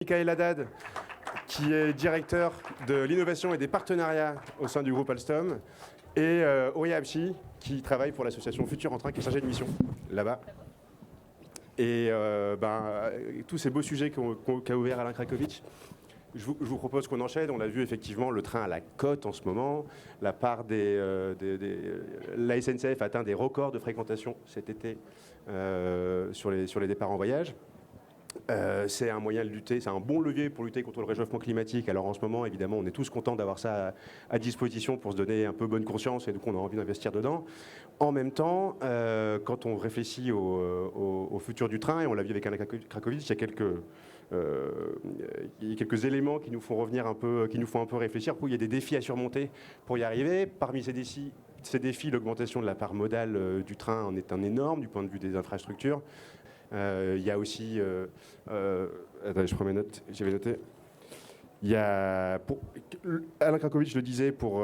Michael Haddad, qui est directeur de l'innovation et des partenariats au sein du groupe Alstom, et Auria Abchi, qui travaille pour l'association Futur en Train, qui est chargée de mission, là-bas. Et tous ces beaux sujets qu'a ouvert Alain Krakowicz, je vous propose qu'on enchaîne. On a vu effectivement le train à la cote en ce moment. La part la SNCF atteint des records de fréquentation cet été sur les départs en voyage. C'est un moyen de lutter, c'est un bon levier pour lutter contre le réchauffement climatique. Alors en ce moment, évidemment, on est tous contents d'avoir ça à disposition pour se donner un peu bonne conscience et donc on a envie d'investir dedans. En même temps, quand on réfléchit au futur du train, et on l'a vu avec Alain Krakowicz, il y a quelques éléments qui nous font revenir un peu, qui nous font un peu réfléchir. Il y a des défis à surmonter pour y arriver. Parmi ces défis, l'augmentation de la part modale du train en est un énorme du point de vue des infrastructures. Il y a aussi, attendez, je prends mes notes, j'avais noté. Il y a, Alain Krakowicz le disait, pour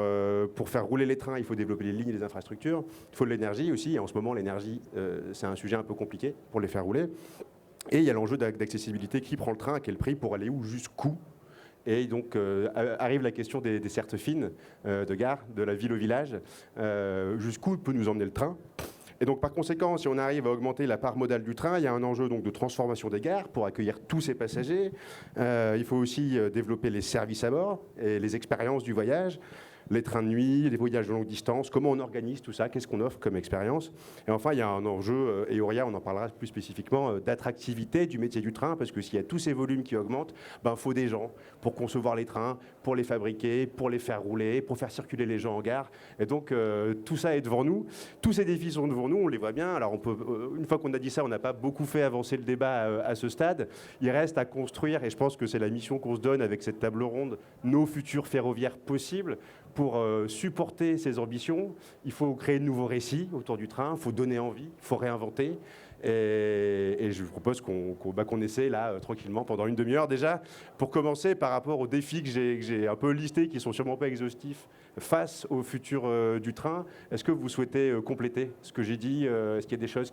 faire rouler les trains, il faut développer les lignes et les infrastructures. Il faut de l'énergie aussi. Et en ce moment, l'énergie, c'est un sujet un peu compliqué pour les faire rouler. Et il y a l'enjeu d'accessibilité. Qui prend le train, à quel prix, pour aller où, jusqu'où? Et donc arrive la question des dessertes fines de gare, de la ville au village. Jusqu'où peut nous emmener le train? Et donc, par conséquent, si on arrive à augmenter la part modale du train, il y a un enjeu donc, de transformation des gares pour accueillir tous ces passagers. Il faut aussi développer les services à bord et les expériences du voyage, les trains de nuit, les voyages de longue distance, comment on organise tout ça, qu'est-ce qu'on offre comme expérience. Et enfin, il y a un enjeu, et Auria, on en parlera plus spécifiquement, d'attractivité du métier du train, parce que s'il y a tous ces volumes qui augmentent, il faut des gens pour concevoir les trains, pour les fabriquer, pour les faire rouler, pour faire circuler les gens en gare. Et donc, tout ça est devant nous. Tous ces défis sont devant nous, on les voit bien. Alors, une fois qu'on a dit ça, on n'a pas beaucoup fait avancer le débat à ce stade. Il reste à construire, et je pense que c'est la mission qu'on se donne avec cette table ronde, nos futurs ferroviaires possibles. Pour supporter ces ambitions, il faut créer de nouveaux récits autour du train, il faut donner envie, il faut réinventer. Et je vous propose qu'on essaie là tranquillement pendant une demi-heure déjà, pour commencer par rapport aux défis que j'ai un peu listés, qui ne sont sûrement pas exhaustifs, face au futur du train. Est-ce que vous souhaitez compléter ce que j'ai dit? Est-ce qu'il y a des choses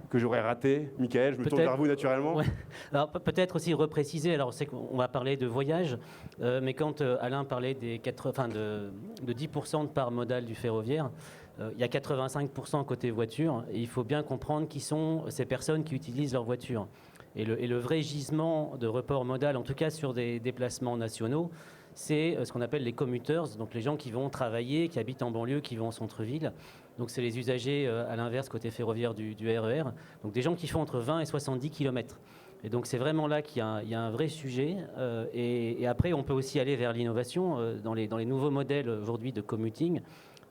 que j'aurais raté? Michael, je me tourne vers vous naturellement. Ouais. Alors peut-être aussi repréciser, alors c'est qu'on va parler de voyage, mais quand Alain parlait de 10% de part modale du ferroviaire, il y a 85% côté voiture, et il faut bien comprendre qui sont ces personnes qui utilisent leur voiture. Et le vrai gisement de report modal, en tout cas sur des déplacements nationaux, c'est ce qu'on appelle les commuters, donc les gens qui vont travailler, qui habitent en banlieue, qui vont en centre-ville. Donc c'est les usagers, à l'inverse, côté ferroviaire du RER. Donc des gens qui font entre 20 et 70 km. Et donc c'est vraiment là qu'il y a un vrai sujet. Et après, on peut aussi aller vers l'innovation dans les nouveaux modèles aujourd'hui de commuting.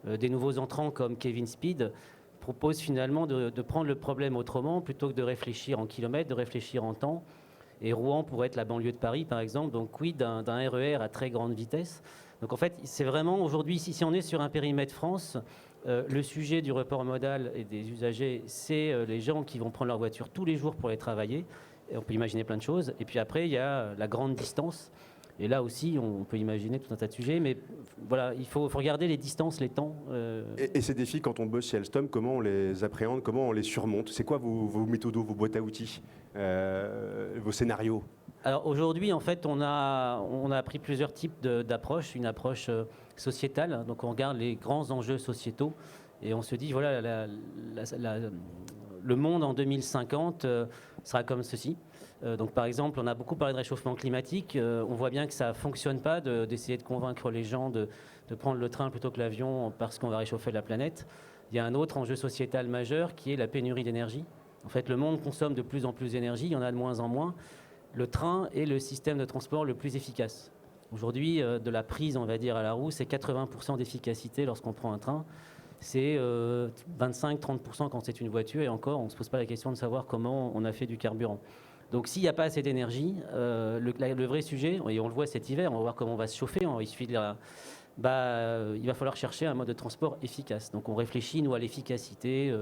Des nouveaux entrants comme Kevin Speed proposent finalement de prendre le problème autrement, plutôt que de réfléchir en kilomètres, de réfléchir en temps. Et Rouen pourrait être la banlieue de Paris, par exemple. Donc oui, d'un RER à très grande vitesse. Donc en fait, c'est vraiment aujourd'hui, si on est sur un périmètre France, le sujet du report modal et des usagers, c'est les gens qui vont prendre leur voiture tous les jours pour aller travailler. Et on peut imaginer plein de choses. Et puis après, il y a la grande distance. Et là aussi, on peut imaginer tout un tas de sujets. Mais voilà, il faut regarder les distances, les temps. Et ces défis, quand on bosse chez Alstom, comment on les appréhende, comment on les surmonte? C'est quoi vos méthodes, vos boîtes à outils, vos scénarios? Alors aujourd'hui, en fait, on a pris plusieurs types d'approches. Une approche sociétale, donc on regarde les grands enjeux sociétaux et on se dit, voilà, le monde en 2050 sera comme ceci. Donc par exemple, on a beaucoup parlé de réchauffement climatique. On voit bien que ça ne fonctionne pas d'essayer de convaincre les gens de prendre le train plutôt que l'avion parce qu'on va réchauffer la planète. Il y a un autre enjeu sociétal majeur qui est la pénurie d'énergie. En fait, le monde consomme de plus en plus d'énergie, il y en a de moins en moins. Le train est le système de transport le plus efficace. Aujourd'hui, de la prise, on va dire, à la roue, c'est 80% d'efficacité lorsqu'on prend un train. C'est 25-30% quand c'est une voiture. Et encore, on ne se pose pas la question de savoir comment on a fait du carburant. Donc s'il n'y a pas assez d'énergie, le vrai sujet, et on le voit cet hiver, on va voir comment on va se chauffer, il suffit il va falloir chercher un mode de transport efficace. Donc on réfléchit, nous, à l'efficacité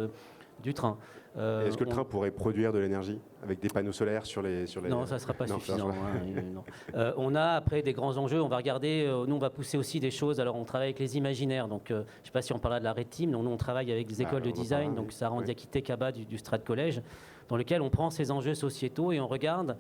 du train. Est-ce que le train pourrait produire de l'énergie avec des panneaux solaires sur les... Non, ça ne sera pas suffisant. On a après des grands enjeux. On va regarder, nous on va pousser aussi des choses. Alors on travaille avec les imaginaires. Donc je ne sais pas si on parlera de la Red Team. Nous on travaille avec des écoles de design. Donc Sarah Diakité Kaba du Strat Collège. dans lequel on prend ces enjeux sociétaux et on regarde,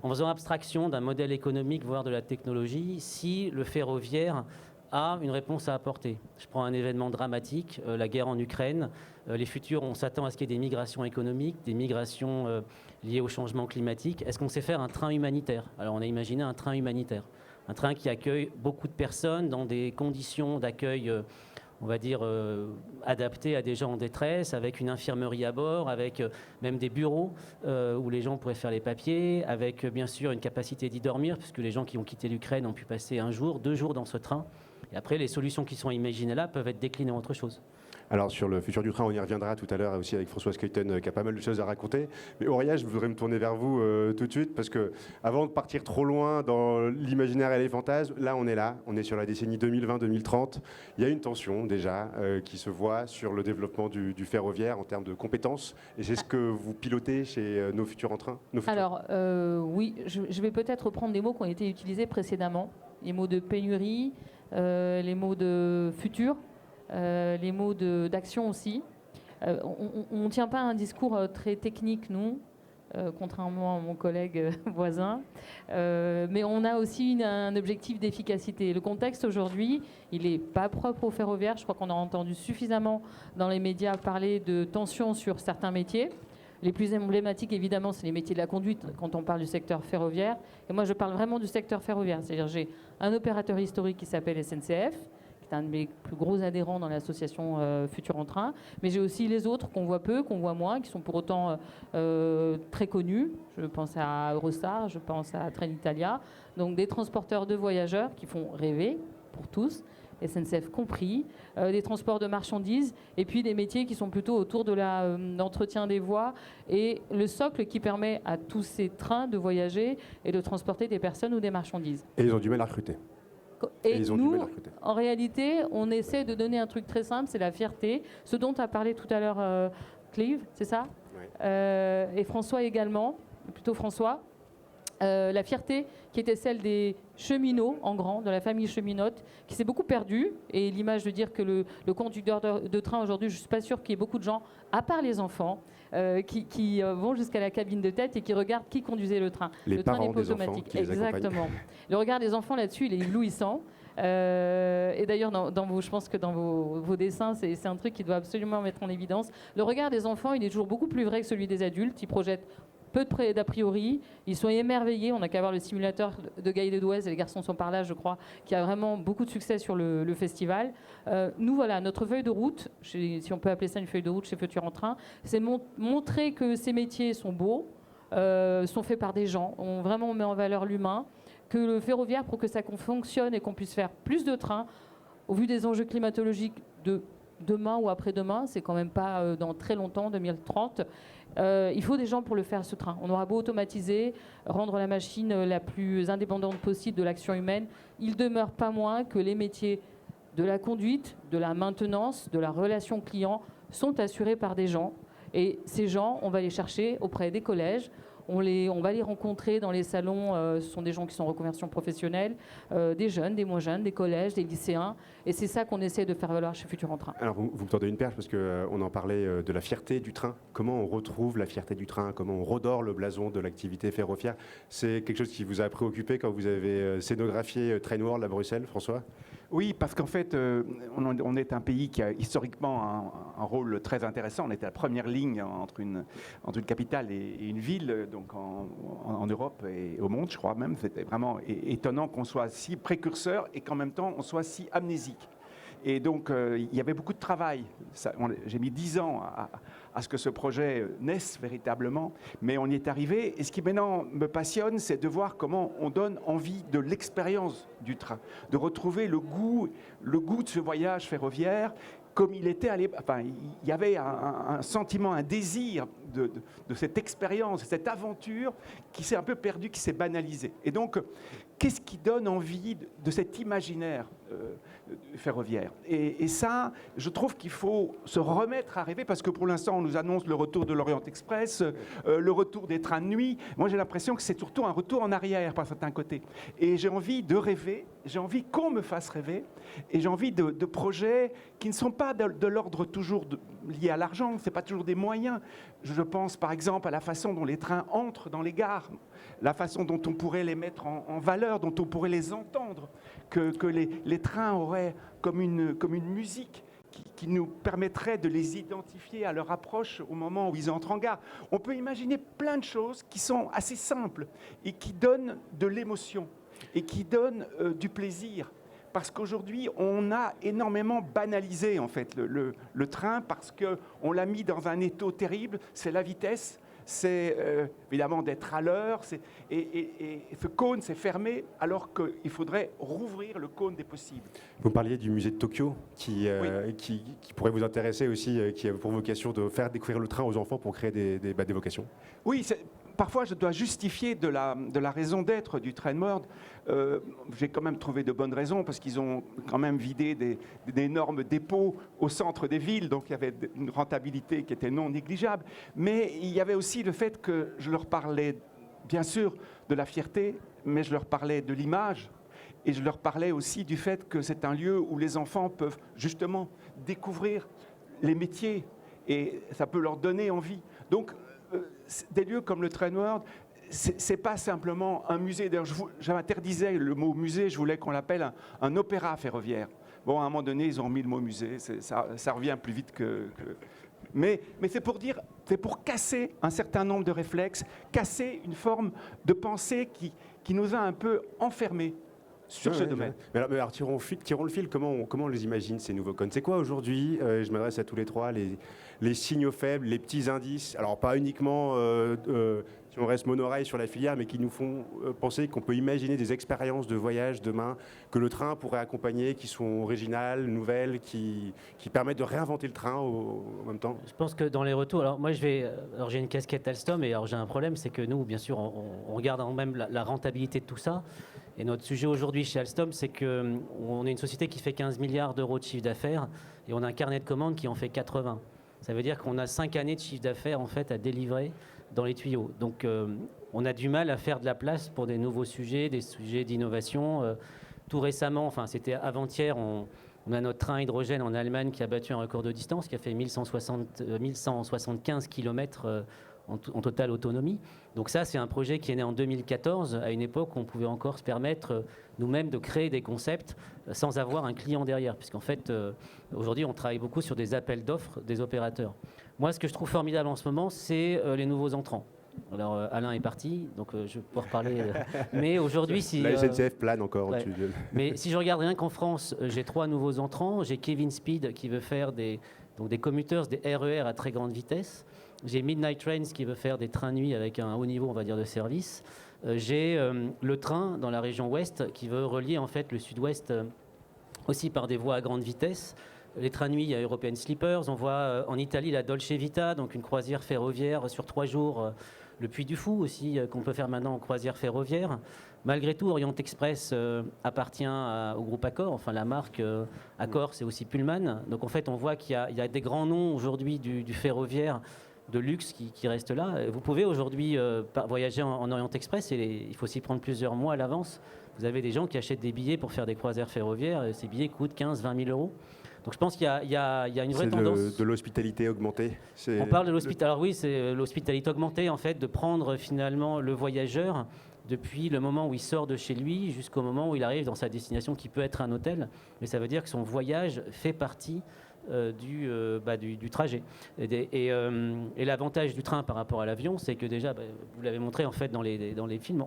en faisant abstraction d'un modèle économique, voire de la technologie, si le ferroviaire a une réponse à apporter. Je prends un événement dramatique, la guerre en Ukraine. Les futurs, on s'attend à ce qu'il y ait des migrations économiques, des migrations liées au changement climatique. Est-ce qu'on sait faire un train humanitaire? Alors on a imaginé un train humanitaire. Un train qui accueille beaucoup de personnes dans des conditions d'accueil, on va dire, adaptées à des gens en détresse, avec une infirmerie à bord, avec même des bureaux où les gens pourraient faire les papiers, avec bien sûr une capacité d'y dormir, puisque les gens qui ont quitté l'Ukraine ont pu passer 1 jour, 2 jours dans ce train. Et après, les solutions qui sont imaginées là peuvent être déclinées en autre chose. Alors sur le futur du train, on y reviendra tout à l'heure aussi avec Françoise Keuten qui a pas mal de choses à raconter. Mais Auréa, je voudrais me tourner vers vous tout de suite parce que avant de partir trop loin dans l'imaginaire et les fantasmes, là, on est sur la décennie 2020-2030. Il y a une tension déjà qui se voit sur le développement du ferroviaire en termes de compétences. Et c'est ce que vous pilotez chez nos futurs en train. Alors oui, je vais peut-être reprendre des mots qui ont été utilisés précédemment. Les mots de pénurie, les mots de futur. Les mots d'action aussi. On ne tient pas un discours très technique, nous, contrairement à mon collègue voisin, mais on a aussi un objectif d'efficacité. Le contexte aujourd'hui, il n'est pas propre au ferroviaire. Je crois qu'on a entendu suffisamment dans les médias parler de tensions sur certains métiers. Les plus emblématiques, évidemment, c'est les métiers de la conduite quand on parle du secteur ferroviaire. Et moi, je parle vraiment du secteur ferroviaire. C'est-à-dire j'ai un opérateur historique qui s'appelle SNCF, c'est un de mes plus gros adhérents dans l'association Futur en Train. Mais j'ai aussi les autres qu'on voit peu, qu'on voit moins, qui sont pour autant très connus. Je pense à Eurostar, je pense à Trenitalia. Donc des transporteurs de voyageurs qui font rêver pour tous, SNCF compris, des transports de marchandises, et puis des métiers qui sont plutôt autour de l'entretien des voies et le socle qui permet à tous ces trains de voyager et de transporter des personnes ou des marchandises. Et ils ont du mal à recruter. Et nous, en réalité, on essaie de donner un truc très simple, c'est la fierté. Ce dont a parlé tout à l'heure Clive, c'est ça? Oui. Et François également, plutôt François. La fierté qui était celle des cheminots, en grand, de la famille cheminote, qui s'est beaucoup perdue. Et l'image de dire que le conducteur de train aujourd'hui, je ne suis pas sûre qu'il y ait beaucoup de gens, à part les enfants, qui vont jusqu'à la cabine de tête et qui regardent qui conduisait le train. Les le train parents n'est pas des automatique. Enfants qui les Exactement. Le regard des enfants là-dessus, il est éblouissant. Et d'ailleurs, je pense que dans vos dessins, c'est un truc qui doit absolument mettre en évidence. Le regard des enfants, il est toujours beaucoup plus vrai que celui des adultes. Ils projettent peu d'a priori, ils sont émerveillés. On n'a qu'à voir le simulateur de Gaël de Douez, et les garçons sont par là, je crois, qui a vraiment beaucoup de succès sur le festival. Nous, voilà, notre feuille de route, si on peut appeler ça une feuille de route chez Futur en Train, c'est montrer que ces métiers sont beaux, sont faits par des gens. On met en valeur l'humain, que le ferroviaire, pour que ça fonctionne et qu'on puisse faire plus de trains, au vu des enjeux climatologiques de demain ou après-demain, c'est quand même pas dans très longtemps, 2030, il faut des gens pour le faire, ce train. On aura beau automatiser, rendre la machine la plus indépendante possible de l'action humaine, il demeure pas moins que les métiers de la conduite, de la maintenance, de la relation client sont assurés par des gens. Et ces gens, on va les chercher auprès des collèges, on va les rencontrer dans les salons, ce sont des gens qui sont en reconversion professionnelle, des jeunes, des moins jeunes, des collèges, des lycéens. Et c'est ça qu'on essaie de faire valoir chez Futur en Train. Alors vous me tendez une perche parce qu'on en parlait de la fierté du train. Comment on retrouve la fierté du train? Comment on redore le blason de l'activité ferroviaire? C'est quelque chose qui vous a préoccupé quand vous avez scénographié Train World à Bruxelles, François? Oui, parce qu'en fait, on est un pays qui a historiquement un rôle très intéressant. On était la première ligne entre une capitale et une ville, donc en Europe et au monde, je crois même. C'était vraiment étonnant qu'on soit si précurseur et qu'en même temps, on soit si amnésique. Et donc, il y avait beaucoup de travail. J'ai mis 10 ans à ce que ce projet naisse véritablement, mais on y est arrivé. Et ce qui maintenant me passionne, c'est de voir comment on donne envie de l'expérience du train, de retrouver le goût de ce voyage ferroviaire comme il était à l'époque. Enfin, il y avait un sentiment, un désir de cette expérience, de cette aventure qui s'est un peu perdue, qui s'est banalisée. Et donc, qu'est-ce qui donne envie de cet imaginaire ferroviaire? Et ça, je trouve qu'il faut se remettre à rêver, parce que pour l'instant, on nous annonce le retour de l'Orient Express, le retour des trains de nuit. Moi, j'ai l'impression que c'est surtout un retour en arrière par certains côtés. Et j'ai envie de rêver j'ai envie qu'on me fasse rêver, et j'ai envie de projets qui ne sont pas de l'ordre toujours lié à l'argent, ce n'est pas toujours des moyens. Je pense par exemple à la façon dont les trains entrent dans les gares, la façon dont on pourrait les mettre en valeur, dont on pourrait les entendre, que les trains auraient comme une musique qui nous permettrait de les identifier à leur approche au moment où ils entrent en gare. On peut imaginer plein de choses qui sont assez simples et qui donnent de l'émotion et qui donnent du plaisir. Parce qu'aujourd'hui, on a énormément banalisé en fait, le train parce qu'on l'a mis dans un étau terrible, c'est la vitesse. C'est évidemment d'être à l'heure, et ce cône s'est fermé alors qu'il faudrait rouvrir le cône des possibles. Vous parliez du musée de Tokyo qui pourrait vous intéresser aussi, qui a pour vocation de faire découvrir le train aux enfants pour créer des vocations. Oui, parfois je dois justifier de la raison d'être du Train World. J'ai quand même trouvé de bonnes raisons parce qu'ils ont quand même vidé d'énormes dépôts au centre des villes, donc il y avait une rentabilité qui était non négligeable. Mais il y avait aussi le fait que je leur parlais bien sûr de la fierté, mais je leur parlais de l'image. Et je leur parlais aussi du fait que c'est un lieu où les enfants peuvent justement découvrir les métiers et ça peut leur donner envie. Donc, des lieux comme le Train World, c'est pas simplement un musée. D'ailleurs, j'interdisais le mot musée, je voulais qu'on l'appelle un opéra ferroviaire. Bon, à un moment donné, ils ont mis le mot musée, ça revient plus vite que... Mais c'est pour dire, c'est pour casser un certain nombre de réflexes, casser une forme de pensée qui nous a un peu enfermés sur ce domaine. Mais alors tirons le fil, comment on les imagine ces nouveaux cônes? C'est quoi aujourd'hui, je m'adresse à tous les trois, les signaux faibles, les petits indices, alors pas uniquement si on reste monorail sur la filière, mais qui nous font penser qu'on peut imaginer des expériences de voyage demain, que le train pourrait accompagner, qui sont originales, nouvelles, qui permettent de réinventer le train en même temps? Je pense que dans les retours, alors moi j'ai une casquette Alstom et alors j'ai un problème, c'est que nous, bien sûr, on regarde en même la rentabilité de tout ça. Et notre sujet aujourd'hui chez Alstom, c'est qu'on est une société qui fait 15 milliards d'euros de chiffre d'affaires et on a un carnet de commandes qui en fait 80. Ça veut dire qu'on a 5 années de chiffre d'affaires en fait à délivrer dans les tuyaux. Donc on a du mal à faire de la place pour des nouveaux sujets, des sujets d'innovation. Tout récemment, enfin c'était avant-hier, on a notre train hydrogène en Allemagne qui a battu un record de distance, qui a fait 1175 km en totale autonomie. Donc ça, c'est un projet qui est né en 2014, à une époque où on pouvait encore se permettre nous-mêmes de créer des concepts sans avoir un client derrière. Puisqu'en fait, aujourd'hui, on travaille beaucoup sur des appels d'offres des opérateurs. Moi, ce que je trouve formidable en ce moment, c'est les nouveaux entrants. Alors, Alain est parti, donc je vais pouvoir parler. Mais aujourd'hui, si... La SNCF plane encore ouais. au-dessus de... Mais si je regarde rien qu'en France, j'ai 3 nouveaux entrants. J'ai Kevin Speed qui veut faire des commuters, des RER à très grande vitesse. J'ai Midnight Trains qui veut faire des trains nuit avec un haut niveau, on va dire, de service. J'ai le train dans la région ouest qui veut relier en fait le sud-ouest aussi par des voies à grande vitesse. Les trains nuit, il y a European Sleepers. On voit en Italie la Dolce Vita, donc une croisière ferroviaire sur 3 jours. Le Puy du Fou aussi, qu'on peut faire maintenant en croisière ferroviaire. Malgré tout, Orient Express appartient au groupe Accor. Enfin, la marque Accor, c'est aussi Pullman. Donc en fait, on voit qu'il y a des grands noms aujourd'hui du ferroviaire de luxe qui reste là. Vous pouvez aujourd'hui voyager en Orient Express et il faut s'y prendre plusieurs mois à l'avance. Vous avez des gens qui achètent des billets pour faire des croisières ferroviaires et ces billets coûtent 15-20 000 euros. Donc je pense qu'il y a une vraie tendance. C'est de l'hospitalité augmentée. On parle de l'hospitalité. Alors oui, c'est l'hospitalité augmentée en fait, de prendre finalement le voyageur depuis le moment où il sort de chez lui jusqu'au moment où il arrive dans sa destination qui peut être un hôtel. Mais ça veut dire que son voyage fait partie du trajet. Et l'avantage du train par rapport à l'avion, c'est que déjà, vous l'avez montré en fait dans les films,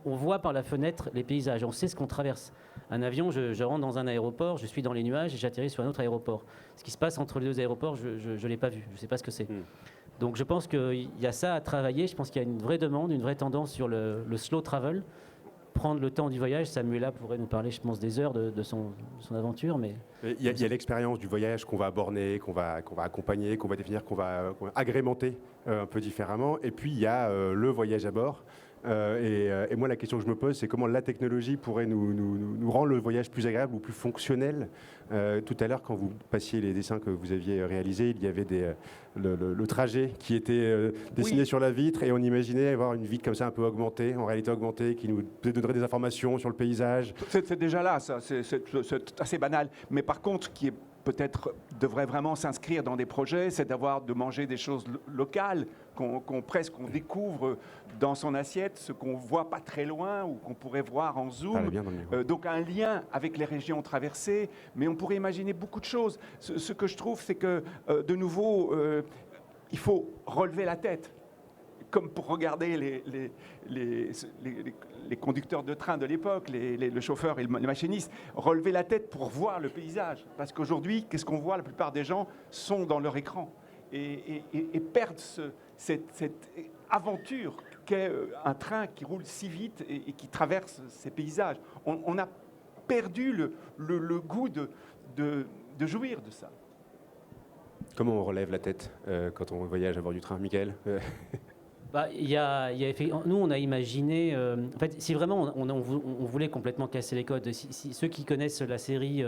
on voit par la fenêtre les paysages, on sait ce qu'on traverse. Un avion, je rentre dans un aéroport, je suis dans les nuages et j'atterris sur un autre aéroport. Ce qui se passe entre les deux aéroports, je ne l'ai pas vu, je ne sais pas ce que c'est. Donc je pense qu'il y a ça à travailler, je pense qu'il y a une vraie demande, une vraie tendance sur le slow travel. Prendre le temps du voyage, Samuela pourrait nous parler, je pense, des heures de son aventure. Mais il y a l'expérience du voyage qu'on va borner, qu'on va accompagner, qu'on va définir, qu'on va agrémenter un peu différemment. Et puis il y a le voyage à bord. Et moi, la question que je me pose, c'est comment la technologie pourrait nous rendre le voyage plus agréable ou plus fonctionnel. Tout à l'heure, quand vous passiez les dessins que vous aviez réalisés, il y avait le trajet qui était dessiné sur la vitre, et on imaginait avoir une vitre comme ça un peu augmentée, en réalité augmentée, qui nous donnerait des informations sur le paysage. C'est déjà là, ça, c'est assez banal. Mais par contre, qui est peut-être devrait vraiment s'inscrire dans des projets, c'est de manger des choses locales, qu'on découvre dans son assiette, ce qu'on voit pas très loin ou qu'on pourrait voir en zoom. Donc un lien avec les régions traversées, mais on pourrait imaginer beaucoup de choses. Ce que je trouve, c'est que, de nouveau, il faut relever la tête. Comme pour regarder les conducteurs de train de l'époque, le chauffeur et le machiniste, relever la tête pour voir le paysage. Parce qu'aujourd'hui, qu'est-ce qu'on voit? La plupart des gens sont dans leur écran et perdent cette aventure qu'est un train qui roule si vite et qui traverse ces paysages. On a perdu le goût de jouir de ça. Comment on relève la tête quand on voyage à bord du train, Michael? Nous, on a imaginé. En fait, si vraiment on voulait complètement casser les codes, ceux qui connaissent la série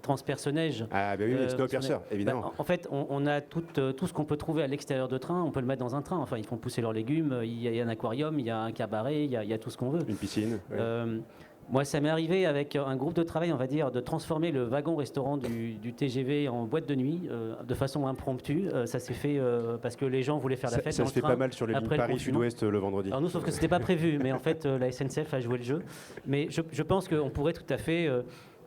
Transpersonnage. Ah, ben oui, Snowpiercer, évidemment. En fait, on a tout ce qu'on peut trouver à l'extérieur de train, on peut le mettre dans un train. Enfin, ils font pousser leurs légumes, il y a un aquarium, il y a un cabaret, il y a tout ce qu'on veut. Une piscine. Oui. Moi, ça m'est arrivé avec un groupe de travail, on va dire, de transformer le wagon-restaurant du TGV en boîte de nuit de façon impromptue. Ça s'est fait parce que les gens voulaient faire la fête. Ça se fait pas mal sur les lignes Paris-Sud-Ouest le vendredi. Alors nous, sauf que c'était pas prévu, mais en fait, la SNCF a joué le jeu. Mais je pense qu'on pourrait tout à fait...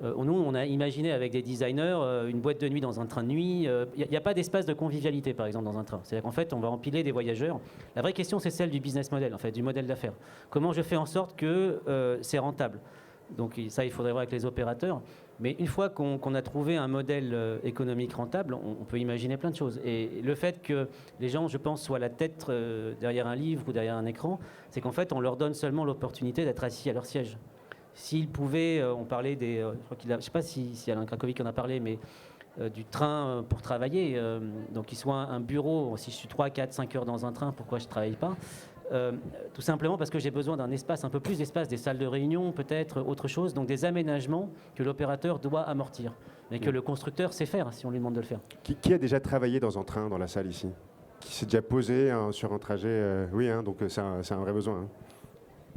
nous, on a imaginé avec des designers une boîte de nuit dans un train de nuit. Il n'y a pas d'espace de convivialité, par exemple, dans un train. C'est-à-dire qu'en fait, on va empiler des voyageurs. La vraie question, c'est celle du business model, en fait, du modèle d'affaires. Comment je fais en sorte que c'est rentable? Donc ça, il faudrait voir avec les opérateurs. Mais une fois qu'on a trouvé un modèle économique rentable, on peut imaginer plein de choses. Et le fait que les gens, je pense, soient la tête derrière un livre ou derrière un écran, c'est qu'en fait, on leur donne seulement l'opportunité d'être assis à leur siège. S'ils pouvaient, on parlait des... je ne sais pas si Alain Krakovic en a parlé, mais du train pour travailler. Donc qu'il soit un bureau, si je suis 3, 4, 5 heures dans un train, pourquoi je ne travaille pas? Tout simplement parce que j'ai besoin d'un espace, un peu plus d'espace, des salles de réunion, peut-être autre chose, donc des aménagements que l'opérateur doit amortir, mais que le constructeur sait faire si on lui demande de le faire. Qui a déjà travaillé dans un train dans la salle ici? Qui s'est déjà posé sur un trajet? Oui, donc c'est un vrai besoin. Hein.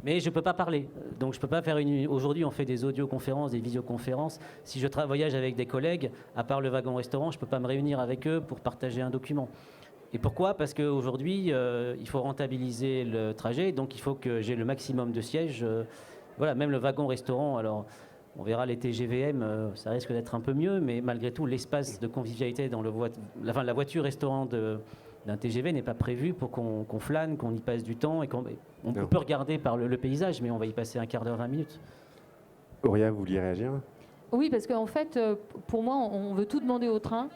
Mais je ne peux pas parler, donc je ne peux pas faire Aujourd'hui, on fait des audioconférences, des visioconférences. Si je voyage avec des collègues, à part le wagon-restaurant, je ne peux pas me réunir avec eux pour partager un document. Et pourquoi? Parce qu'aujourd'hui, il faut rentabiliser le trajet, donc il faut que j'ai le maximum de sièges. Voilà, même le wagon-restaurant, alors on verra les TGVM, ça risque d'être un peu mieux, mais malgré tout, l'espace de convivialité dans la voiture-restaurant d'un TGV n'est pas prévu pour qu'on flâne, qu'on y passe du temps, et on peut regarder par le paysage, mais on va y passer un quart d'heure, 20 minutes. Auria, vous vouliez réagir? Oui, parce qu'en fait, pour moi, on veut tout demander au train,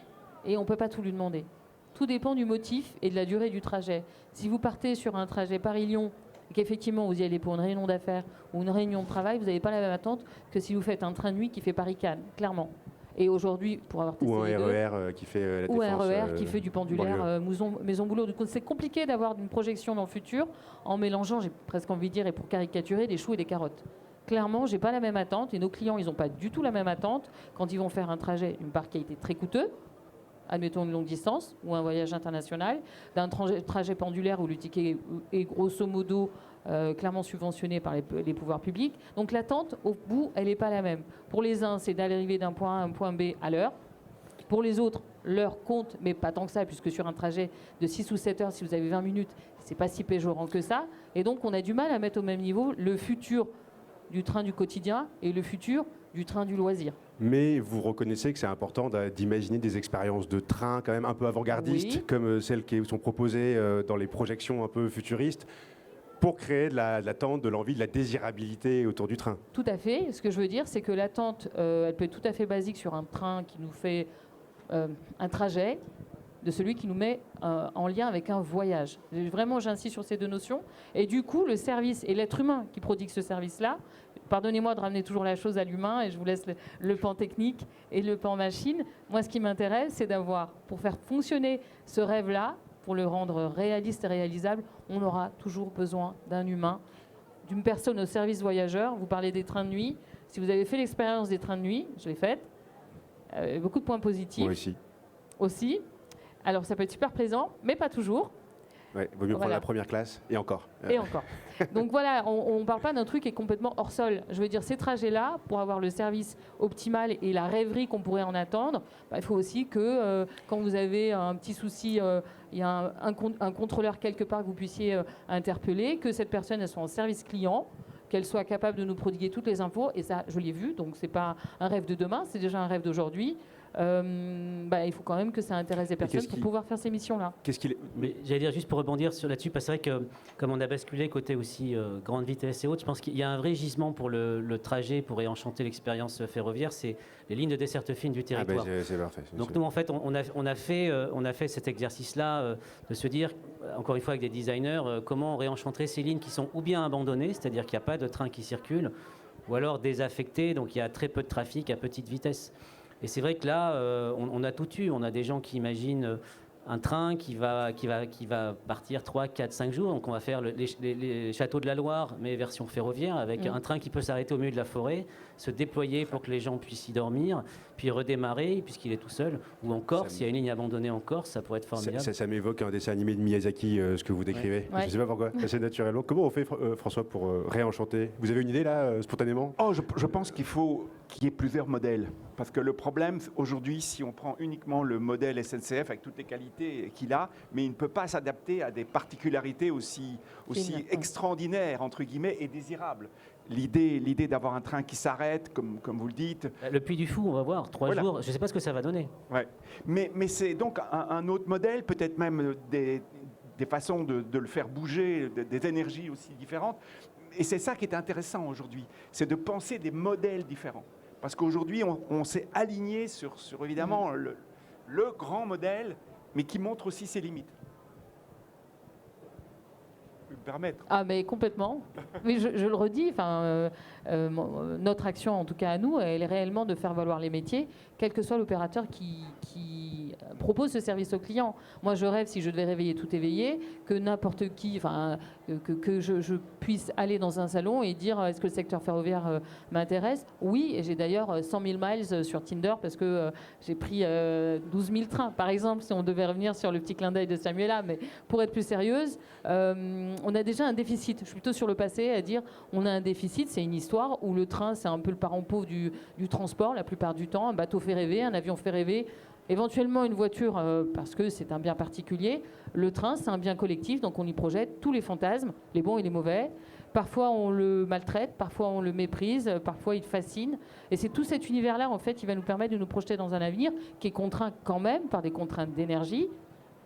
et on ne peut pas tout lui demander. Tout dépend du motif et de la durée du trajet. Si vous partez sur un trajet Paris-Lyon et qu'effectivement vous y allez pour une réunion d'affaires ou une réunion de travail, vous n'avez pas la même attente que si vous faites un train de nuit qui fait Paris-Cannes, clairement. Et aujourd'hui, pour avoir testé ou un RER qui fait la Défense, ou un RER qui fait du pendulaire Maison-Boulot. Du coup, c'est compliqué d'avoir une projection dans le futur en mélangeant, j'ai presque envie de dire, et pour caricaturer, des choux et des carottes. Clairement, j'ai pas la même attente et nos clients, ils n'ont pas du tout la même attente quand ils vont faire un trajet, une part qui a été très coûteux, admettons une longue distance ou un voyage international, d'un trajet pendulaire où le ticket est grosso modo clairement subventionné par les pouvoirs publics. Donc l'attente, au bout, elle n'est pas la même. Pour les uns, c'est d'arriver d'un point A à un point B à l'heure. Pour les autres, l'heure compte, mais pas tant que ça, puisque sur un trajet de 6 ou 7 heures, si vous avez 20 minutes, c'est pas si péjorant que ça. Et donc on a du mal à mettre au même niveau le futur du train du quotidien et le futur du train du loisir. Mais vous reconnaissez que c'est important d'imaginer des expériences de train quand même un peu avant-gardistes, comme celles qui sont proposées dans les projections un peu futuristes, pour créer de l'attente, de l'envie, de la désirabilité autour du train. Tout à fait. Ce que je veux dire, c'est que l'attente, elle peut être tout à fait basique sur un train qui nous fait un trajet, de celui qui nous met en lien avec un voyage. Vraiment, j'insiste sur ces deux notions. Et du coup, le service et l'être humain qui prodigue ce service-là, pardonnez-moi de ramener toujours la chose à l'humain, et je vous laisse le pan technique et le pan machine. Moi, ce qui m'intéresse, c'est d'avoir, pour faire fonctionner ce rêve-là, pour le rendre réaliste et réalisable, on aura toujours besoin d'un humain d'une personne au service voyageur. Vous parlez des trains de nuit. Si vous avez fait l'expérience des trains de nuit, je l'ai faite, beaucoup de points positifs. Moi aussi. Alors ça peut être super plaisant, mais pas toujours. Ouais, vaut mieux prendre la première classe, et encore. Et encore. Donc voilà, on ne parle pas d'un truc qui est complètement hors sol. Je veux dire, ces trajets-là, pour avoir le service optimal et la rêverie qu'on pourrait en attendre, il faut aussi que quand vous avez un petit souci, il y a un contrôleur quelque part que vous puissiez interpeller, que cette personne elle soit en service client, qu'elle soit capable de nous prodiguer toutes les infos. Et ça, je l'ai vu, donc ce n'est pas un rêve de demain, c'est déjà un rêve d'aujourd'hui. Il faut quand même que ça intéresse des personnes pour pouvoir faire ces missions-là. Mais j'allais dire, juste pour rebondir là-dessus, parce que c'est vrai que comme on a basculé côté aussi grande vitesse et autres, je pense qu'il y a un vrai gisement pour le trajet, pour réenchanter l'expérience ferroviaire, c'est les lignes de desserte fine du territoire. C'est parfait. Donc nous, en fait, on a fait cet exercice-là de se dire, encore une fois avec des designers, comment réenchanter ces lignes qui sont ou bien abandonnées, c'est-à-dire qu'il n'y a pas de train qui circule, ou alors désaffectées, donc il y a très peu de trafic à petite vitesse. Et c'est vrai que là, on a tout eu. On a des gens qui imaginent un train qui va partir 3, 4, 5 jours. Donc on va faire les châteaux de la Loire, mais version ferroviaire, avec un train qui peut s'arrêter au milieu de la forêt, se déployer pour que les gens puissent y dormir, puis redémarrer, puisqu'il est tout seul. Ou en Corse, s'il y a une ligne abandonnée en Corse, ça pourrait être formidable. Ça m'évoque un dessin animé de Miyazaki, ce que vous décrivez. Ouais. Je ne sais pas pourquoi, c'est naturellement. Comment on fait, François, pour réenchanter? Vous avez une idée, là, spontanément? Je pense qu'il faut qu'il y ait plusieurs modèles. Parce que le problème, aujourd'hui, si on prend uniquement le modèle SNCF, avec toutes les qualités qu'il a, mais il ne peut pas s'adapter à des particularités aussi extraordinaires, entre guillemets, et désirables. L'idée d'avoir un train qui s'arrête, comme vous le dites. Le Puy du Fou, on va voir, 3 jours, je ne sais pas ce que ça va donner. Ouais. Mais c'est donc un autre modèle, peut-être même des façons de le faire bouger, des énergies aussi différentes. Et c'est ça qui est intéressant aujourd'hui, c'est de penser des modèles différents. Parce qu'aujourd'hui, on s'est aligné sur évidemment le grand modèle, mais qui montre aussi ses limites. Je peux me permettre. Ah, mais complètement. Mais je le redis, notre action, en tout cas à nous, elle est réellement de faire valoir les métiers, quel que soit l'opérateur qui propose ce service au client. Moi, je rêve, si je devais réveiller tout éveillé, que n'importe qui, que je puisse aller dans un salon et dire est-ce que le secteur ferroviaire m'intéresse? Oui, et j'ai d'ailleurs 100 000 miles sur Tinder parce que j'ai pris 12 000 trains, par exemple, si on devait revenir sur le petit clin d'œil de Samuela. Mais pour être plus sérieuse, on a déjà un déficit. Je suis plutôt sur le passé à dire on a un déficit, c'est une histoire où le train, c'est un peu le parent pauvre du transport la plupart du temps. Un bateau fait rêver, un avion fait rêver. Éventuellement une voiture parce que c'est un bien particulier. Le train, c'est un bien collectif, donc on y projette tous les fantasmes, les bons et les mauvais. Parfois on le maltraite, parfois on le méprise, parfois il fascine. Et c'est tout cet univers-là en fait qui va nous permettre de nous projeter dans un avenir qui est contraint quand même par des contraintes d'énergie.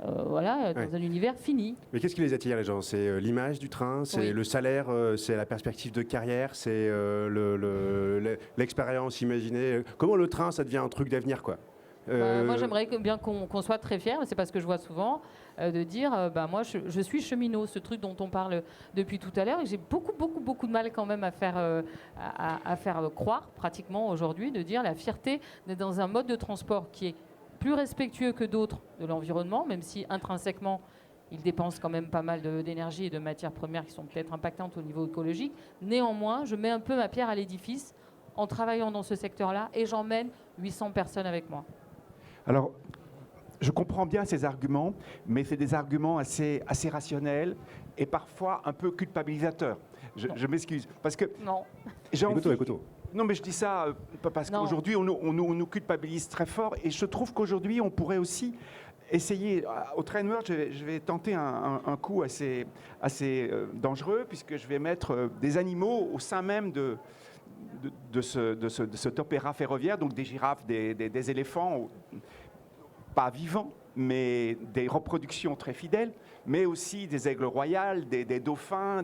Dans un univers fini. Mais qu'est-ce qui les attire, les gens? C'est l'image du train, c'est le salaire, c'est la perspective de carrière, c'est l'expérience imaginée. Comment le train, ça devient un truc d'avenir, quoi? Moi, j'aimerais bien qu'on soit très fiers, mais c'est pas ce que je vois souvent, de dire, moi, je suis cheminot, ce truc dont on parle depuis tout à l'heure, et j'ai beaucoup de mal quand même à faire croire, pratiquement aujourd'hui, de dire la fierté d'être dans un mode de transport qui est plus respectueux que d'autres de l'environnement, même si intrinsèquement, il dépense quand même pas mal d'énergie et de matières premières qui sont peut-être impactantes au niveau écologique. Néanmoins, je mets un peu ma pierre à l'édifice en travaillant dans ce secteur-là, et j'emmène 800 personnes avec moi. Alors, je comprends bien ces arguments, mais c'est des arguments assez rationnels et parfois un peu culpabilisateurs. Je m'excuse. Parce que non. Écoutez. Non, mais je dis ça parce qu'aujourd'hui, on nous culpabilise très fort. Et je trouve qu'aujourd'hui, on pourrait aussi essayer. Au Trainworld, je vais tenter un coup assez dangereux, puisque je vais mettre des animaux au sein même de cet opéra ferroviaire, donc des girafes, des éléphants, pas vivants, mais des reproductions très fidèles, mais aussi des aigles royales, des dauphins,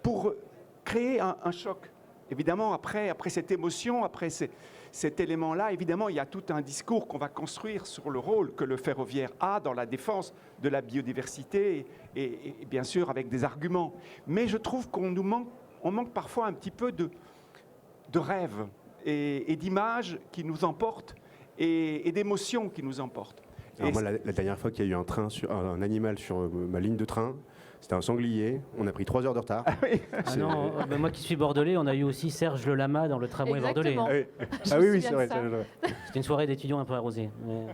pour créer un choc. Évidemment, après cette émotion, après cet élément-là, évidemment, il y a tout un discours qu'on va construire sur le rôle que le ferroviaire a dans la défense de la biodiversité, et bien sûr avec des arguments. Mais je trouve qu'on manque parfois un petit peu de rêves et d'images qui nous emportent et d'émotions qui nous emportent. Alors moi, la dernière fois qu'il y a eu un animal sur ma ligne de train, C'était un sanglier. On a pris 3 heures de retard. Ah non, moi qui suis bordelais, on a eu aussi Serge Le Lama dans le tramway bordelais. Exactement. Ah oui, me c'est souviens vrai. de ça. C'était une soirée d'étudiants un peu arrosée. Mais...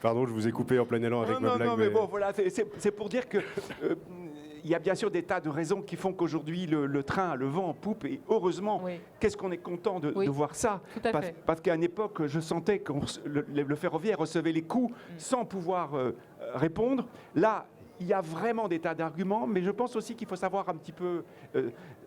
Pardon, je vous ai coupé en plein élan avec ma blague. Non, mais bon, voilà, c'est pour dire que il y a bien sûr des tas de raisons qui font qu'aujourd'hui le train a le vent en poupe et heureusement, Oui. qu'est-ce qu'on est content de Oui, voir ça. tout à fait. Parce qu'à une époque, je sentais que le ferroviaire recevait les coups sans pouvoir répondre. Là, il y a vraiment des tas d'arguments, mais je pense aussi qu'il faut savoir un petit peu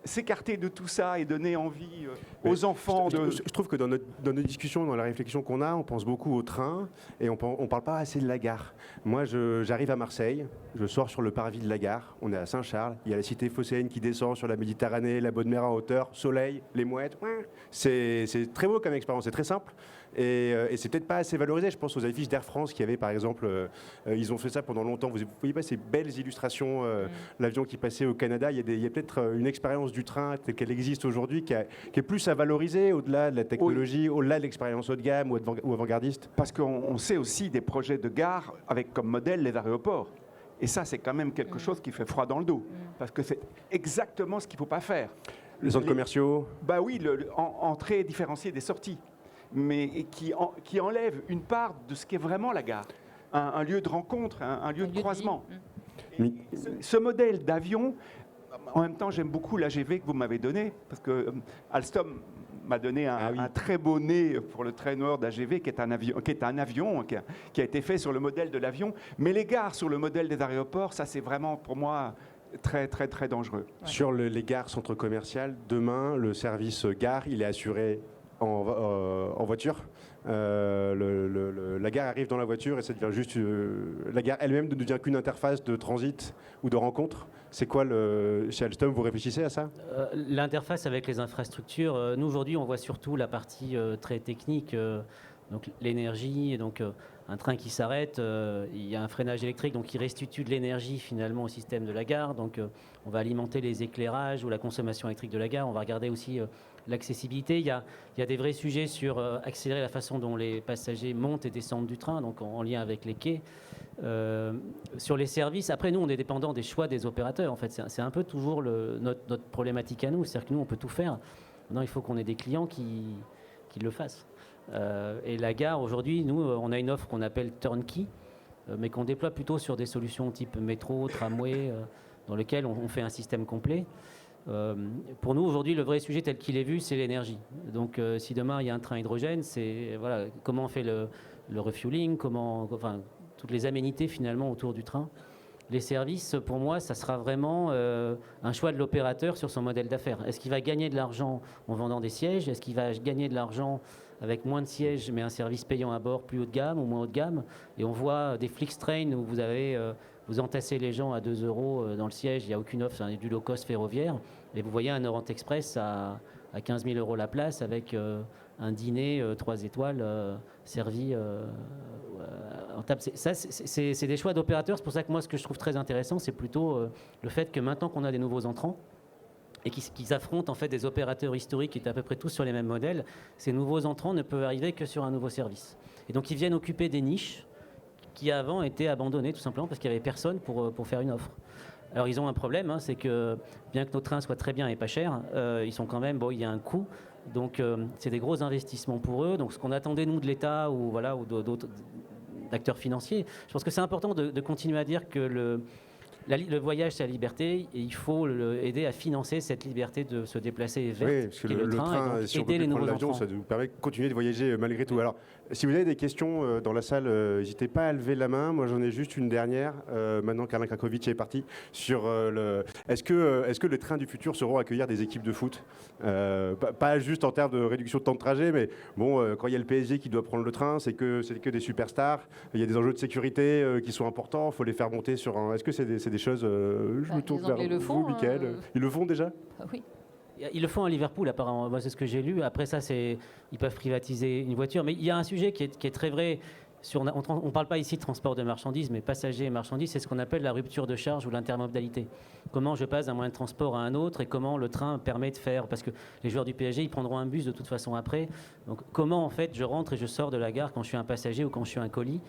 s'écarter de tout ça et donner envie aux enfants de... Je trouve que dans nos discussions, dans la réflexion qu'on a, on pense beaucoup au train et on parle pas assez de la gare. Moi, j'arrive à Marseille, je sors sur le parvis de la gare, on est à Saint-Charles, il y a la cité phocéenne qui descend sur la Méditerranée, la Bonne Mer en hauteur, soleil, les mouettes. C'est très beau comme expérience, c'est très simple. Et c'est peut-être pas assez valorisé. Je pense aux affiches d'Air France qui avaient, par exemple, ils ont fait ça pendant longtemps. Vous voyez pas ces belles illustrations, l'avion qui passait au Canada. Il y a peut-être une expérience du train telle qu'elle existe aujourd'hui qui est plus à valoriser au-delà de la technologie, au-delà de l'expérience haut de gamme ou avant-gardiste. Parce qu'on sait aussi des projets de gare avec comme modèle les aéroports. Et ça, c'est quand même quelque chose qui fait froid dans le dos. Parce que c'est exactement ce qu'il ne faut pas faire. Les centres commerciaux. Bah oui, entrée différenciée des sorties. Mais qui enlève une part de ce qu'est vraiment la gare. Un lieu de rencontre, un lieu de croisement. Et ce modèle d'avion, en même temps, j'aime beaucoup l'AGV que vous m'avez donné, parce que Alstom m'a donné un très beau nez pour le train Nord d'AGV, qui est un avion qui a été fait sur le modèle de l'avion. Mais les gares sur le modèle des aéroports, ça c'est vraiment pour moi très très très dangereux. Ouais. Sur les gares centres commerciales, demain, le service gare, il est assuré en voiture. La gare arrive dans la voiture et ça devient juste... la gare elle-même ne devient qu'une interface de transit ou de rencontre. C'est quoi, chez Alstom, vous réfléchissez à ça? L'interface avec les infrastructures, nous aujourd'hui on voit surtout la partie très technique, donc l'énergie, et donc un train qui s'arrête, il y a un freinage électrique donc qui restitue de l'énergie finalement au système de la gare, donc on va alimenter les éclairages ou la consommation électrique de la gare, on va regarder aussi l'accessibilité, il y a des vrais sujets sur accélérer la façon dont les passagers montent et descendent du train, donc en lien avec les quais. Sur les services, après nous on est dépendant des choix des opérateurs en fait, c'est un peu toujours notre problématique à nous, c'est-à-dire que nous on peut tout faire, maintenant il faut qu'on ait des clients qui le fassent. Et la gare aujourd'hui, nous on a une offre qu'on appelle turnkey, mais qu'on déploie plutôt sur des solutions type métro, tramway, dans lesquelles on fait un système complet. Pour nous aujourd'hui le vrai sujet tel qu'il est vu c'est l'énergie, donc si demain il y a un train hydrogène, c'est voilà, comment on fait le refueling, toutes les aménités finalement autour du train. Les services, pour moi, ça sera vraiment un choix de l'opérateur sur son modèle d'affaires. Est-ce qu'il va gagner de l'argent en vendant des sièges? Est-ce qu'il va gagner de l'argent avec moins de sièges, mais un service payant à bord plus haut de gamme ou moins haut de gamme? Et on voit des Flixtrain où vous entassez les gens à 2 € dans le siège, il n'y a aucune offre, c'est du low-cost ferroviaire. Et vous voyez un Orient Express à 15 000 € la place avec un dîner 3 étoiles servi en table. C'est des choix d'opérateurs. C'est pour ça que moi, ce que je trouve très intéressant, c'est plutôt le fait que maintenant qu'on a des nouveaux entrants et qu'ils affrontent en fait des opérateurs historiques qui étaient à peu près tous sur les mêmes modèles, ces nouveaux entrants ne peuvent arriver que sur un nouveau service. Et donc, ils viennent occuper des niches qui avant étaient abandonnées tout simplement parce qu'il n'y avait personne pour faire une offre. Alors ils ont un problème, c'est que bien que nos trains soient très bien et pas chers, ils sont quand même, il y a un coût, donc c'est des gros investissements pour eux. Donc ce qu'on attendait nous de l'État ou d'autres d'acteurs financiers, je pense que c'est important de continuer à dire que le voyage, c'est la liberté, et il faut aider à financer cette liberté de se déplacer verte, oui, parce que le train, et donc si on aider peut les prendre nouveaux l'avion, enfants. ça nous permet de continuer de voyager malgré tout. Alors, si vous avez des questions dans la salle, n'hésitez pas à lever la main. Moi, j'en ai juste une dernière. Maintenant qu'Alain Krakovic est parti, sur est-ce que les trains du futur sauront accueillir des équipes de foot, pas juste en termes de réduction de temps de trajet, mais bon, quand il y a le PSG qui doit prendre le train, c'est que des superstars. Il y a des enjeux de sécurité qui sont importants. Il faut les faire monter sur un. Est-ce que c'est des choses je me tourne vers vous, Mickaël. Ils le font déjà? Oui. Ils le font à Liverpool, apparemment. Moi, c'est ce que j'ai lu. Après ça, ils peuvent privatiser une voiture. Mais il y a un sujet qui est très vrai on ne parle pas ici de transport de marchandises, mais passagers et marchandises, c'est ce qu'on appelle la rupture de charge ou l'intermodalité. Comment je passe d'un moyen de transport à un autre et comment le train permet de faire, parce que les joueurs du PSG, ils prendront un bus de toute façon après. Donc comment en fait je rentre et je sors de la gare quand je suis un passager ou quand je suis un colis.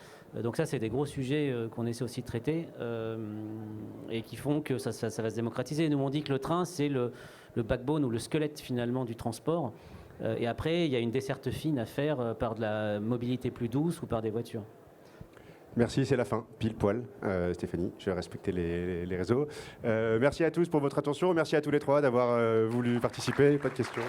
Donc ça, c'est des gros sujets qu'on essaie aussi de traiter et qui font que ça va se démocratiser. Nous, on dit que le train, c'est le backbone ou le squelette finalement du transport. Et après, il y a une desserte fine à faire par de la mobilité plus douce ou par des voitures. Merci, c'est la fin, pile poil. Stéphanie, je vais respecter les réseaux. Merci à tous pour votre attention. Merci à tous les trois d'avoir voulu participer. Pas de questions.